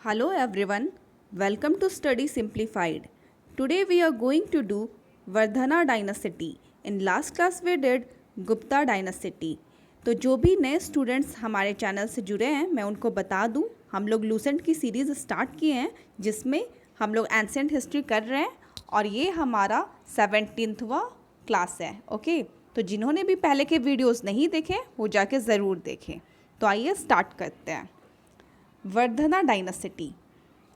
Hello everyone, welcome to Study Simplified. Today we are going to do Vardhana Dynasty. In last class we did Gupta Dynasty. तो जो भी नए students हमारे channel से जुड़े हैं मैं उनको बता दूं, हम लोग लूसेंट की सीरीज़ स्टार्ट किए हैं जिसमें हम लोग एंसेंट हिस्ट्री कर रहे हैं और ये हमारा 17वां क्लास है। ओके, तो जिन्होंने भी पहले के वीडियोस नहीं देखे वो जाके ज़रूर देखें। तो आइए स्टार्ट करते हैं। वर्धना डायनासिटी।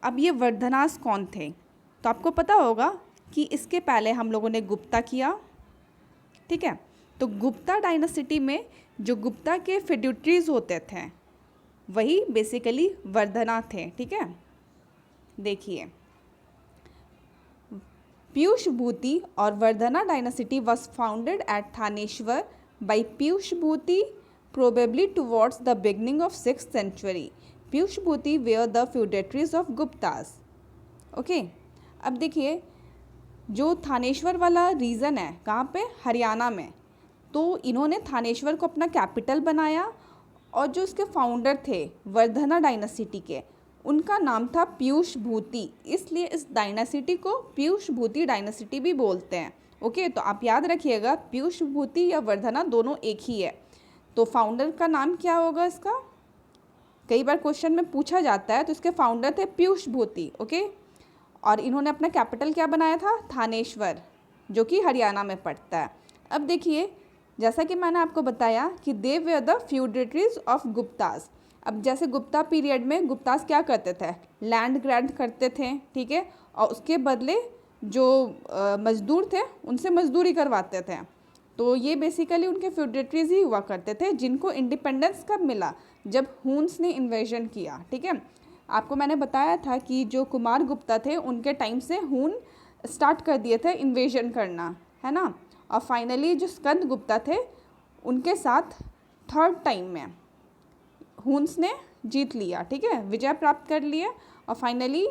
अब ये वर्धनास कौन थे? तो आपको पता होगा कि इसके पहले हम लोगों ने गुप्ता किया, ठीक है। तो गुप्ता डायनासिटी में जो गुप्ता के फिड्यूटरीज होते थे वही बेसिकली वर्धना थे, ठीक है। देखिए, पीयूष भूति और Vardhana dynasty was founded at Thaneshwar by Pushyabhuti probably towards the beginning of 6th century. Pushyabhuti were the feudatories of Guptas. Okay, अब देखिए जो थानेश्वर वाला रीजन है कहाँ पे? हरियाणा में। तो इन्होंने थानेश्वर को अपना कैपिटल बनाया और जो उसके फाउंडर थे वर्धना डायनासिटी के उनका नाम था पीयूष भूति, इसलिए इस डायनासिटी को पीयूष भूति डायनासिटी भी बोलते हैं। ओके, तो आप याद रखिएगा पीयूष भूति या वर्धना दोनों एक ही है। तो फाउंडर का नाम क्या होगा इसका? कई बार क्वेश्चन में पूछा जाता है। तो इसके फाउंडर थे पीयूष भूति, ओके। और इन्होंने अपना कैपिटल क्या बनाया था? थानेश्वर, जो कि हरियाणा में पड़ता है। अब देखिए, जैसा कि मैंने आपको बताया कि they were the feudatories of Guptas. अब जैसे गुप्ता पीरियड में गुप्तास क्या करते थे? लैंड ग्रांट करते थे, ठीक है, और उसके बदले जो मजदूर थे उनसे मजदूरी करवाते थे। तो ये बेसिकली उनके फ्यूडेटरीज ही हुआ करते थे, जिनको इंडिपेंडेंस कब मिला? जब हुन्स ने इन्वेजन किया, ठीक है। आपको मैंने बताया था कि जो कुमार गुप्ता थे उनके टाइम से हुन स्टार्ट कर दिए थे इन्वेजन करना, है ना। और फाइनली जो स्कंद गुप्ता थे उनके साथ थर्ड टाइम में हुन्स ने जीत लिया, ठीक है, विजय प्राप्त कर लिए। और फाइनली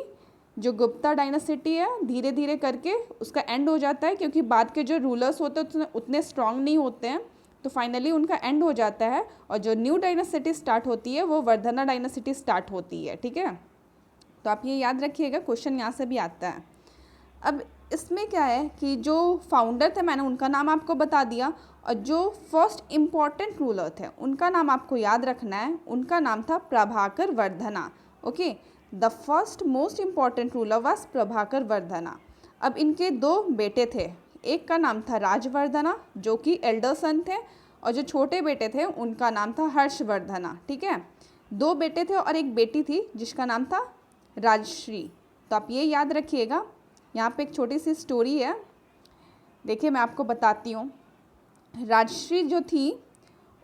जो गुप्ता डायनासिटी है धीरे धीरे करके उसका एंड हो जाता है, क्योंकि बाद के जो रूलर्स होते हैं उतने स्ट्रांग नहीं होते हैं। तो फाइनली उनका एंड हो जाता है और जो न्यू डायनासिटी स्टार्ट होती है वो वर्धना डायनासिटी स्टार्ट होती है, ठीक है। तो आप ये याद रखिएगा, क्वेश्चन यहाँ से भी आता है। अब इसमें क्या है कि जो फाउंडर थे मैंने उनका नाम आपको बता दिया, और जो फर्स्ट इम्पॉर्टेंट रूलर थे उनका नाम आपको याद रखना है। उनका नाम था Prabhakar Vardhana. Okay, the first most important ruler was Prabhakar Vardhana. अब इनके दो बेटे थे, एक का नाम था राजवर्धना जो कि एल्डर सन थे, और जो छोटे बेटे थे उनका नाम था हर्षवर्धना, ठीक है। दो बेटे थे और एक बेटी थी जिसका नाम था राजश्री। तो आप ये याद रखिएगा। यहाँ पे एक छोटी सी स्टोरी है, देखिए मैं आपको बताती हूँ। राजश्री जो थी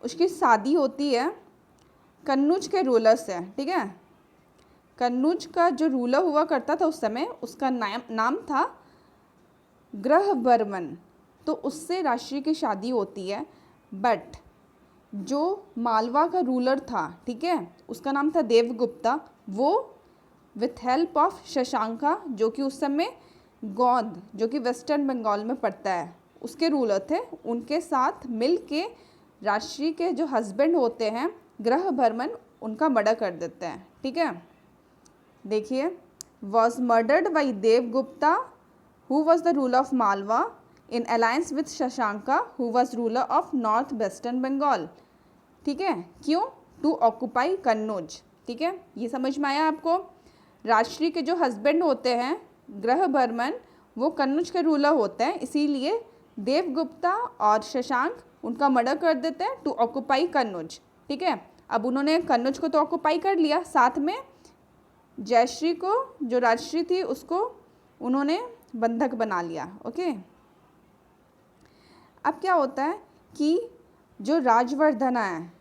उसकी शादी होती है कन्नौज के रूलर से, ठीक है। कन्नौज का जो रूलर हुआ करता था उस समय उसका नाम था ग्रहवर्मन। तो उससे राजश्री की शादी होती है। बट जो मालवा का रूलर था, ठीक है, उसका नाम था देवगुप्ता, वो विथ हेल्प ऑफ शशांका जो कि उस समय गोंद जो कि वेस्टर्न बंगाल में पड़ता है उसके रूलर थे, उनके साथ मिल के राजश्री के जो हस्बैंड होते हैं ग्रहवर्मन उनका मर्डर कर देते हैं, ठीक है। देखिए, was murdered by Devagupta who was the ruler of Malwa in alliance with Shashanka who was ruler of North Western Bengal, ठीक है। क्यों? टू ऑक्यूपाई कन्नौज, ठीक है। ये समझ में आया आपको? राजश्री के जो हस्बैंड होते हैं ग्रहवर्मन वो कन्नौज के रूलर होते हैं, इसीलिए देवगुप्ता और शशांक उनका मर्डर कर देते हैं टू ऑक्यूपाई कन्नौज, ठीक है। अब उन्होंने कन्नौज को तो ऑक्यूपाई कर लिया, साथ में जयश्री को जो राजश्री थी उसको उन्होंने बंधक बना लिया, ओके। अब क्या होता है कि जो राजवर्धना है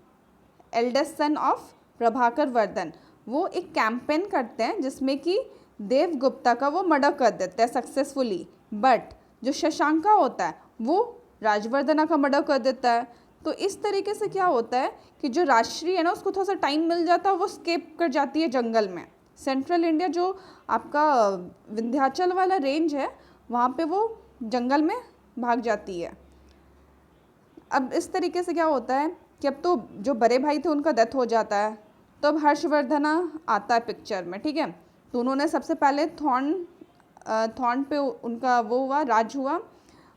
eldest son of Prabhakar Vardhan, वो एक कैंपेन करते हैं जिसमें कि देवगुप्ता का वो मर्डर कर देते हैं सक्सेसफुली। बट जो शशांका होता है वो राजवर्धना का मर्डर कर देता है। तो इस तरीके से क्या होता है कि जो राजश्री है ना उसको थोड़ा सा टाइम मिल जाता है, वो स्केप कर जाती है जंगल में। सेंट्रल इंडिया जो आपका विंध्याचल वाला रेंज है वहाँ पे वो जंगल में भाग जाती है। अब इस तरीके से क्या होता है कि अब तो जो बड़े भाई थे उनका डेथ हो जाता है, तो अब हर्षवर्धना आता है पिक्चर में, ठीक है। तो उन्होंने सबसे पहले थॉर्न पे उनका वो हुआ, राज हुआ।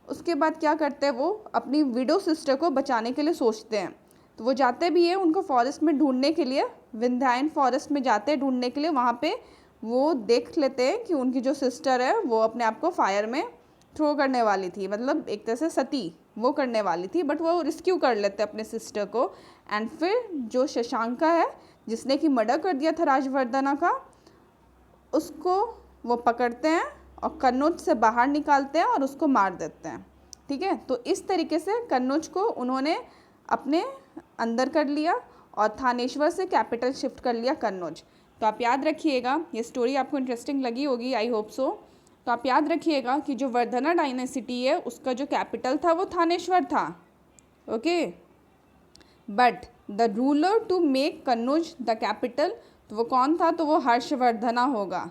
उसके बाद क्या करते हैं, वो अपनी विडो सिस्टर को बचाने के लिए सोचते हैं। तो वो जाते भी हैं उनको फॉरेस्ट में ढूंढने के लिए, विंध्यायन फॉरेस्ट में जाते हैं ढूंढने के लिए। वहाँ पे वो देख लेते हैं कि उनकी जो सिस्टर है वो अपने आप को फायर में थ्रो करने वाली थी, मतलब एक तरह से सती वो करने वाली थी, बट वो रेस्क्यू कर लेते हैं अपने सिस्टर को। एंड फिर जो शशांका है जिसने कि मर्डर कर दिया था राजवर्धना का, उसको वो पकड़ते हैं और कन्नौज से बाहर निकालते हैं और उसको मार देते हैं, ठीक है। तो इस तरीके से कन्नौज को उन्होंने अपने अंदर कर लिया और थानेश्वर से कैपिटल शिफ्ट कर लिया कन्नौज। तो आप याद रखिएगा, ये स्टोरी आपको इंटरेस्टिंग लगी होगी, आई होप सो। तो आप याद रखिएगा कि जो वर्धना डायनेसिटी है उसका जो कैपिटल था वो थानेश्वर था, okay. But the ruler to make Kannauj the capital, तो वो कौन था, तो वो हर्षवर्धना होगा,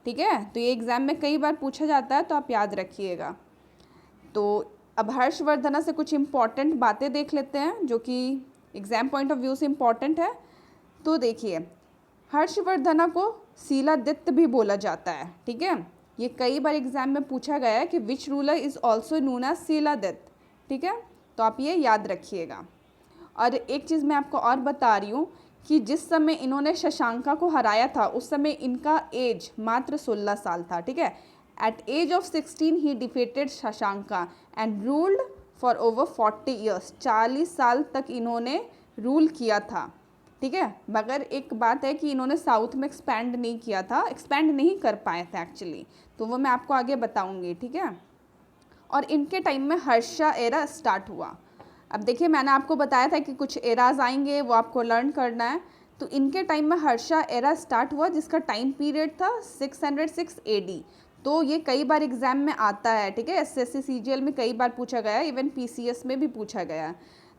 ठीक है। तो ये एग्ज़ाम में कई बार पूछा जाता है, तो आप याद रखिएगा। तो अब हर्षवर्धना से कुछ इम्पॉर्टेंट बातें देख लेते हैं जो कि एग्ज़ाम पॉइंट ऑफ व्यू से इम्पॉर्टेंट है। तो देखिए, हर्षवर्धना को शीलादित्य भी बोला जाता है, ठीक है। ये कई बार एग्ज़ाम में पूछा गया है कि which ruler is also known as Shiladitya, ठीक है। तो आप ये याद रखिएगा। और एक चीज़ मैं आपको और बता रही हूँ कि जिस समय इन्होंने शशांका को हराया था उस समय इनका एज मात्र 16 साल था, ठीक है। एट एज ऑफ 16 ही defeated Shashanka and ruled for over 40 years. 40 साल तक इन्होंने रूल किया था, ठीक है। मगर एक बात है कि इन्होंने साउथ में एक्सपैंड नहीं किया था, एक्सपैंड नहीं कर पाए थे एक्चुअली, तो वो मैं आपको आगे बताऊंगी, ठीक है। और इनके टाइम में हर्षा एरा स्टार्ट हुआ। अब देखिए, मैंने आपको बताया था कि कुछ एराज आएंगे, वो आपको लर्न करना है। तो इनके टाइम में हर्षा एरा स्टार्ट हुआ जिसका टाइम पीरियड था 606 AD। तो ये कई बार एग्जाम में आता है, ठीक है। SSC CGL में कई बार पूछा गया है, इवन PCS में भी पूछा गया है।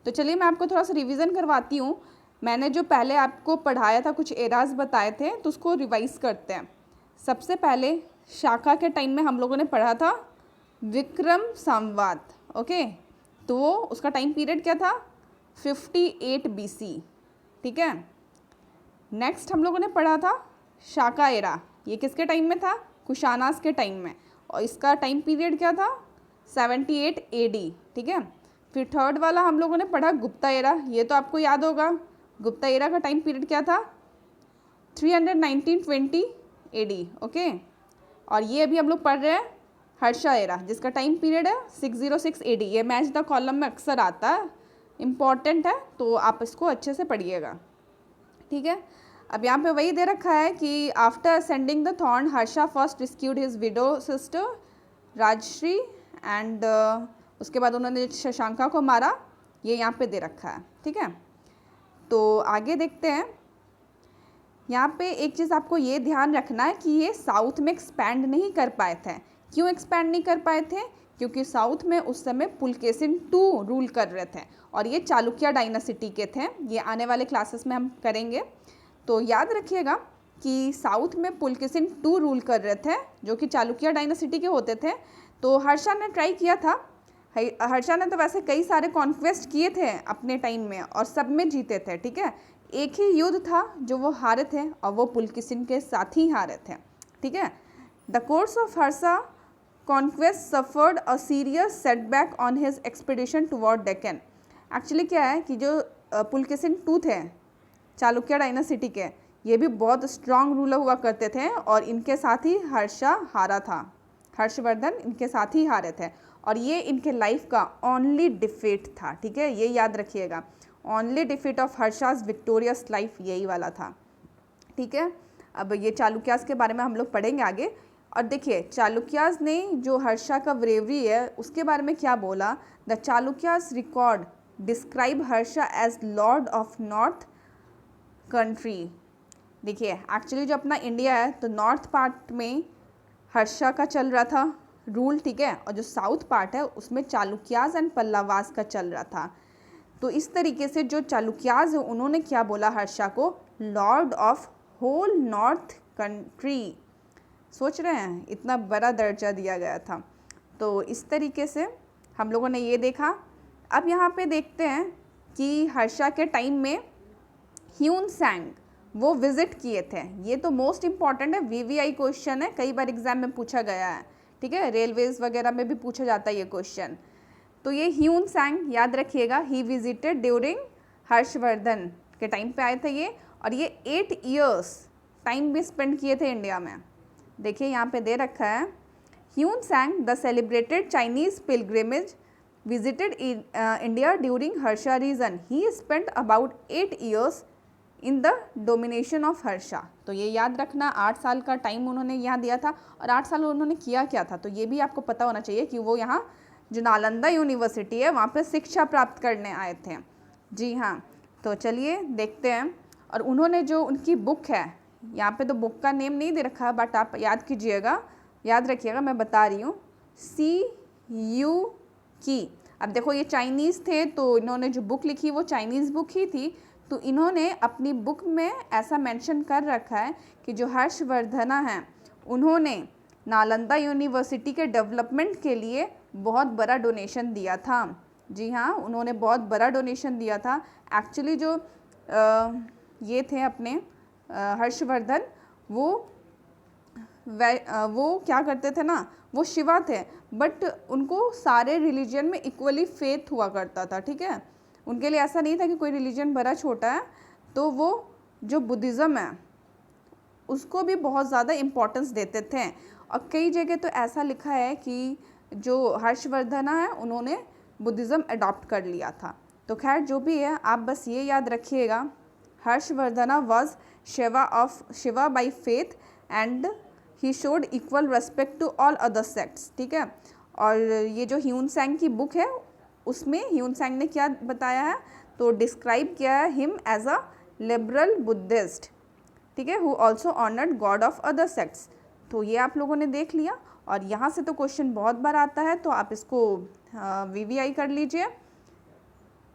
तो चलिए मैं आपको थोड़ा सा रिवीजन करवाती हूँ। मैंने जो पहले आपको पढ़ाया था, कुछ एराज बताए थे, तो उसको रिवाइज करते हैं। सबसे पहले शाका के टाइम में हम लोगों ने पढ़ा था विक्रम संवत, ओके। तो उसका टाइम पीरियड क्या था, 58 BC, ठीक है। नेक्स्ट हम लोगों ने पढ़ा था शाका एरा, ये किसके टाइम में था, कुशानास के टाइम में, और इसका टाइम पीरियड क्या था, 78 AD, ठीक है। फिर थर्ड वाला हम लोगों ने पढ़ा गुप्ता एरा, ये तो आपको याद होगा। गुप्ता एरा का टाइम पीरियड क्या था, 319-20 AD, ओके। और ये अभी हम लोग पढ़ रहे हैं हर्षा एरा जिसका टाइम पीरियड है 606 AD। ये मैच द कॉलम में अक्सर आता है, इम्पॉर्टेंट है, तो आप इसको अच्छे से पढ़िएगा, ठीक है। अब यहाँ पे वही दे रखा है कि after ascending the throne Harsha first rescued his widow sister Rajyashri and उसके बाद उन्होंने शशांका को मारा, ये यहाँ पे दे रखा है, ठीक है। तो आगे देखते हैं। यहाँ पे एक चीज़ आपको ये ध्यान रखना है कि ये साउथ में एक्सपैंड नहीं कर पाए थे। क्यों एक्सपैंड नहीं कर पाए थे, क्योंकि साउथ में उस समय पुलकेशिन II रूल कर रहे थे और ये चालुक्य डायनासिटी के थे। ये आने वाले क्लासेस में हम करेंगे, तो याद रखिएगा कि साउथ में पुलकेशिन II रूल कर रहे थे जो कि चालुक्य डायनासिटी के होते थे। तो हर्षा ने ट्राई किया था, हर्षा ने तो वैसे कई सारे कॉन्क्वेस्ट किए थे अपने टाइम में और सब में जीते थे, ठीक है। एक ही युद्ध था जो वो हारे थे और वो पुलकेशिन के साथ ही हारे थे, ठीक है। The course of Harsha conquest suffered a serious setback on his expedition toward Deccan. Actually क्या है कि जो पुलकेशिन II थे चालुक्य डायनासिटी के, ये भी बहुत स्ट्रांग रूलर हुआ करते थे और इनके साथ ही हर्षा हारा था, हर्षवर्धन इनके साथ ही हारे थे और ये इनके लाइफ का ओनली डिफीट था, ठीक है। ये याद रखिएगा, only defeat of Harsha's victorious life यही वाला था, ठीक है। अब ये चालुक्यास के बारे में हम लोग पढ़ेंगे आगे। और देखिए, चालुक्यास ने जो हर्षा का ब्रेवरी है उसके बारे में क्या बोला, the Chalukyas record describe Harsha as lord of north country. देखिए, एक्चुअली जो अपना इंडिया है तो नॉर्थ पार्ट में हर्षा का चल रहा था रूल, ठीक है, और जो साउथ पार्ट है उसमें चालुक्यास एंड पल्लवास का चल रहा था। तो इस तरीके से जो चालुक्यास है उन्होंने क्या बोला हर्षा को, lord of whole north country. सोच रहे हैं, इतना बड़ा दर्जा दिया गया था। तो इस तरीके से हम लोगों ने ये देखा। अब यहाँ पे देखते हैं कि हर्षा के टाइम में ह्यून सैंग वो विजिट किए थे। ये तो मोस्ट इम्पॉर्टेंट है, वीवीआई क्वेश्चन है, कई बार एग्जाम में पूछा गया है, ठीक है, रेलवेज वगैरह में भी पूछा जाता है ये क्वेश्चन। तो ये ह्यून सैंग याद रखिएगा, ही विजिटेड ड्यूरिंग हर्षवर्धन के टाइम पे आए थे ये, और ये 8 ईयर्स टाइम भी स्पेंड किए थे इंडिया में। देखिए यहाँ पे दे रखा है, Hyun sang the celebrated Chinese pilgrimage visited India during Harsha region. He spent about 8 years in the domination of Harsha. तो ये याद रखना, 8 साल का टाइम उन्होंने यहाँ दिया था, और 8 साल उन्होंने किया क्या था, तो ये भी आपको पता होना चाहिए कि वो यहाँ जो नालंदा यूनिवर्सिटी है वहाँ पे शिक्षा प्राप्त करने आए थे। जी हाँ, तो चलिए देखते हैं। और उन्होंने जो उनकी बुक है, यहाँ पे तो बुक का नेम नहीं दे रखा, बट आप याद कीजिएगा, याद रखिएगा, मैं बता रही हूँ, CU की। अब देखो ये चाइनीज़ थे, तो इन्होंने जो बुक लिखी वो चाइनीज़ बुक ही थी, तो इन्होंने अपनी बुक में ऐसा मेंशन कर रखा है कि जो हर्षवर्धना हैं उन्होंने नालंदा यूनिवर्सिटी के डेवलपमेंट के लिए बहुत बड़ा डोनेशन दिया था। जी हाँ, उन्होंने बहुत बड़ा डोनेशन दिया था। एक्चुअली जो ये थे अपने हर्षवर्धन, वो क्या करते थे ना, वो शिवा थे, बट उनको सारे रिलीजन में इक्वली फेथ हुआ करता था, ठीक है, उनके लिए ऐसा नहीं था कि कोई रिलीजन बड़ा छोटा है, तो वो जो बुद्धिज़्म है उसको भी बहुत ज़्यादा इम्पोर्टेंस देते थे। और कई जगह तो ऐसा लिखा है कि जो हर्षवर्धना है उन्होंने बुद्धिज़्म अडॉप्ट कर लिया था। तो खैर जो भी है, आप बस ये याद रखिएगा, Harshavardhana was Shiva by faith and he showed equal respect to all other sects, ठीक है। और ये जो ह्यून सैंग की बुक है उसमें ह्यून सैंग ने क्या बताया है, तो डिस्क्राइब किया है him as a liberal Buddhist, ठीक है, who also honoured god of other sects. तो ये आप लोगों ने देख लिया, और यहाँ से तो क्वेश्चन बहुत बार आता है, तो आप इसको VVI कर लीजिए।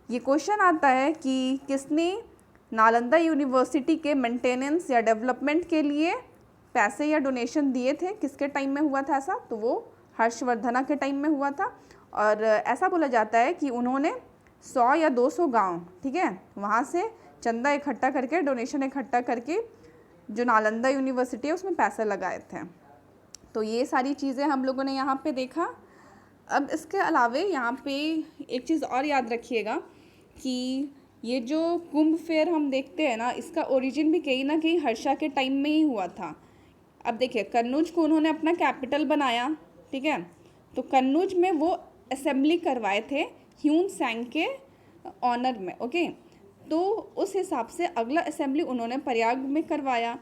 ये क्वेश्चन आता है कि किसने नालंदा यूनिवर्सिटी के मेंटेनेंस या डेवलपमेंट के लिए पैसे या डोनेशन दिए थे, किसके टाइम में हुआ था ऐसा, तो वो हर्षवर्धना के टाइम में हुआ था। और ऐसा बोला जाता है कि उन्होंने 100 या 200 गांव, ठीक है, वहाँ से चंदा इकट्ठा करके, डोनेशन इकट्ठा करके जो नालंदा यूनिवर्सिटी है उसमें पैसे लगाए थे। तो ये सारी चीज़ें हम लोगों ने यहाँ पे देखा। अब इसके अलावे यहाँ पे एक चीज़ और याद रखिएगा कि ये जो कुंभ फेयर हम देखते हैं ना, इसका ओरिजिन भी कहीं ना कहीं हर्षा के टाइम में ही हुआ था। अब देखिए, कन्नौज को उन्होंने अपना कैपिटल बनाया, ठीक है, तो कन्नौज में वो असेंबली करवाए थे ह्यून सैंग के ऑनर में, ओके। तो उस हिसाब से अगला असेंबली उन्होंने प्रयाग में करवाया।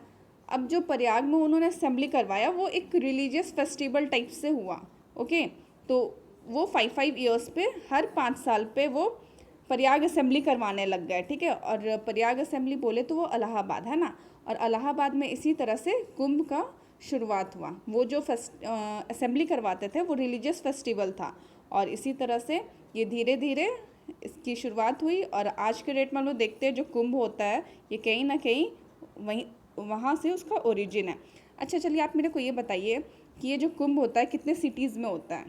अब जो प्रयाग में उन्होंने असेंबली करवाया वो एक रिलीजियस फेस्टिवल टाइप से हुआ, ओके। तो वो 5 ईयर्स पे, हर 5 साल पे वो प्रयाग असेंबली करवाने लग गए, ठीक है। और प्रयाग असेंबली बोले तो वो इलाहाबाद है ना, और इलाहाबाद में इसी तरह से कुंभ का शुरुआत हुआ। वो जो असेंबली करवाते थे वो रिलीजियस फेस्टिवल था, और इसी तरह से ये धीरे धीरे इसकी शुरुआत हुई। और आज के डेट में हम लोग देखते हैं जो कुंभ होता है ये कहीं ना कहीं वहाँ से उसका ओरिजिन है। अच्छा चलिए, आप मेरे को ये बताइए कि ये जो कुंभ होता है कितने सिटीज़ में होता है,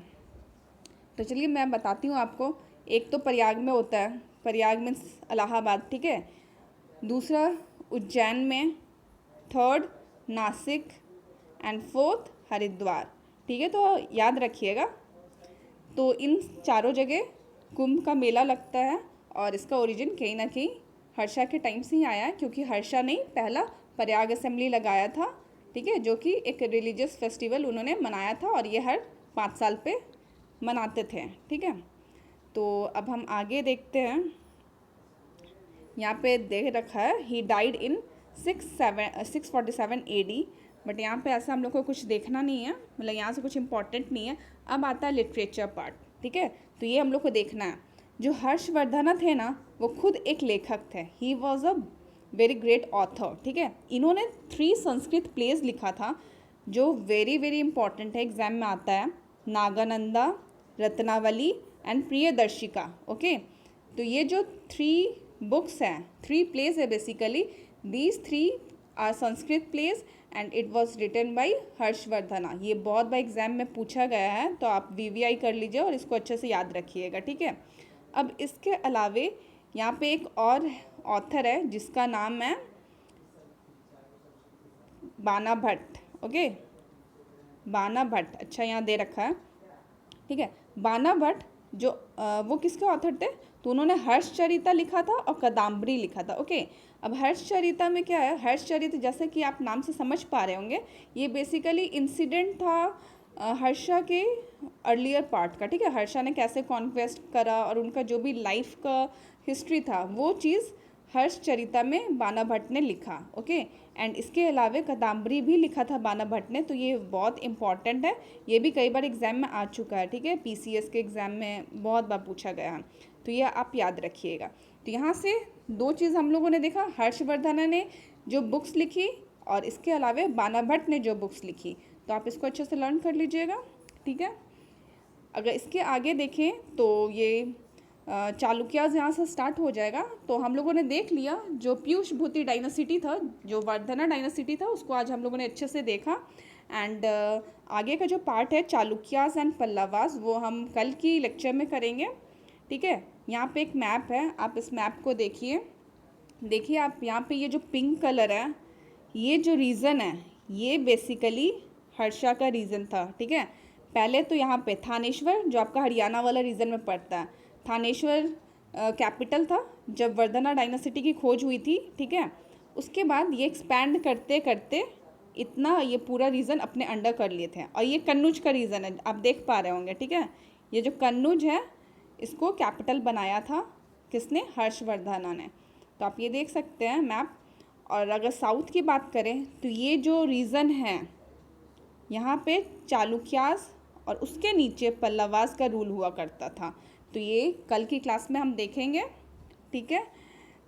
तो चलिए मैं बताती हूँ आपको। एक तो प्रयाग में होता है, प्रयाग मीन्स इलाहाबाद, ठीक है, दूसरा उज्जैन में, third Nashik, and fourth Haridwar, ठीक है। तो याद रखिएगा, तो इन चारों जगह कुंभ का मेला लगता है, और इसका ओरिजिन कहीं ना कहीं हर्षा के टाइम से ही आया है, क्योंकि हर्षा ने पहला प्रयाग असेंबली लगाया था, ठीक है, जो कि एक रिलीजियस फेस्टिवल उन्होंने मनाया था, और ये हर 5 साल पे मनाते थे, ठीक है। तो अब हम आगे देखते हैं, यहाँ पे देख रखा है he died in 647 AD, but यहाँ पे ऐसा हम लोग को कुछ देखना नहीं है, मतलब यहाँ से कुछ इम्पोर्टेंट नहीं है। अब आता है लिटरेचर पार्ट, ठीक है, तो ये हम लोग को देखना है। जो हर्षवर्धना थे ना, वो खुद एक लेखक थे, he was a very great author, ठीक है। इन्होंने 3 संस्कृत प्लेज लिखा था जो वेरी वेरी इंपॉर्टेंट है, एग्जाम में आता है, नागानंदा, रत्नावली एंड प्रियदर्शिका, ओके। तो ये जो 3 बुक्स हैं, 3 प्लेज है basically, these 3 are Sanskrit plays and it was written by Harshavardhana. ये बहुत बार एग्जाम में पूछा गया है, तो आप VVI कर लीजिए और इसको अच्छे से याद रखिएगा, ठीक है। अब इसके अलावे यहाँ पे एक और ऑथर है जिसका नाम है बाना भट्ट, ओके, बाना भट्ट, अच्छा यहाँ दे रखा है, ठीक है। बाना भट्ट जो वो किसके ऑथर थे, तो उन्होंने हर्षचरिता लिखा था और कदम्बरी लिखा था, ओके। अब हर्षचरिता में क्या है, हर्षचरित जैसे कि आप नाम से समझ पा रहे होंगे, ये बेसिकली इंसिडेंट था हर्षा के अर्लियर पार्ट का, ठीक है। हर्षा ने कैसे कॉन्क्वेस्ट करा और उनका जो भी लाइफ का हिस्ट्री था वो चीज़ हर्षचरिता में बाना भट्ट ने लिखा, ओके। एंड इसके अलावा कदम्बरी भी लिखा था बाना भट्ट ने, तो ये बहुत इंपॉर्टेंट है, ये भी कई बार एग्जाम में आ चुका है, ठीक है। पीसीएस के एग्ज़ाम में बहुत बार पूछा गया है, तो ये आप याद रखिएगा। तो यहाँ से दो चीज़ हम लोगों ने देखा, हर्षवर्धन ने जो बुक्स लिखी और इसके अलावा बाना भट्ट ने जो बुक्स लिखी, तो आप इसको अच्छे से लर्न कर लीजिएगा, ठीक है। अगर इसके आगे देखें तो ये चालुक्याज यहाँ से स्टार्ट हो जाएगा। तो हम लोगों ने देख लिया जो पीयूष भूति डायनासिटी था, जो वर्धना डायनासिटी था, उसको आज हम लोगों ने अच्छे से देखा। एंड आगे का जो पार्ट है चालुक्याज एंड पल्लवास, वो हम कल की लेक्चर में करेंगे, ठीक है। यहाँ पे एक मैप है, आप इस मैप को देखिए आप यहाँ पे ये जो पिंक कलर है, ये जो रीजन है ये बेसिकली हर्षा का रीजन था, ठीक है। पहले तो यहाँ पे थानेश्वर जो आपका हरियाणा वाला रीजन में पड़ता है, थानेश्वर कैपिटल था जब वर्धना डायनासिटी की खोज हुई थी, ठीक है। उसके बाद ये एक्सपैंड करते करते इतना ये पूरा रीजन अपने अंडर कर लिए थे, और ये कन्नौज का रीजन है, आप देख पा रहे होंगे, ठीक है। ये जो कन्नौज है इसको कैपिटल बनाया था किसने, हर्षवर्धना ने। तो आप ये देख सकते हैं मैप। और अगर साउथ की बात करें तो ये जो रीजन है यहाँ पे चालुक्यास और उसके नीचे पल्लवास का रूल हुआ करता था, तो ये कल की क्लास में हम देखेंगे, ठीक है।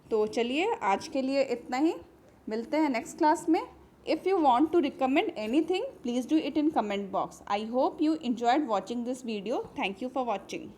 तो चलिए आज के लिए इतना ही, मिलते हैं नेक्स्ट क्लास में। If you want to recommend anything please do it in comment box. I hope you enjoyed watching this video. Thank you for watching.